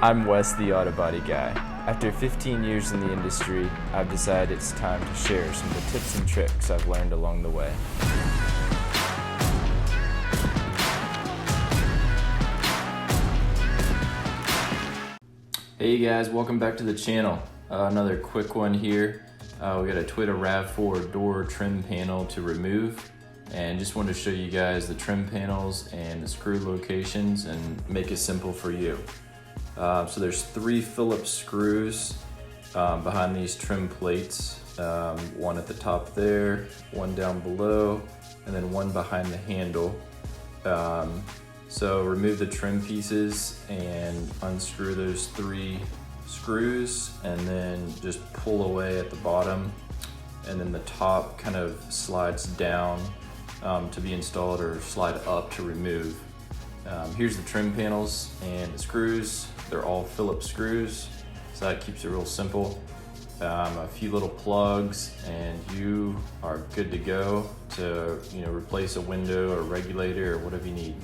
I'm Wes, the auto body guy. After 15 years in the industry, I've decided it's time to share some of the tips and tricks I've learned along the way. Hey guys, welcome back to the channel. Another quick one here. We got a Rav4 Door Trim panel to remove, and just wanted to show you guys the trim panels and the screw locations and make it simple for you. So there's 3 Phillips screws behind these trim plates. One at the top there, one down below, and then one behind the handle. So remove the trim pieces and unscrew those 3 screws, and then just pull away at the bottom, and then the top kind of slides down to be installed, or slide up to remove. Here's the trim panels and the screws. They're all Phillips screws, so that keeps it real simple. A few little plugs and you are good to go to replace a window or regulator or whatever you need.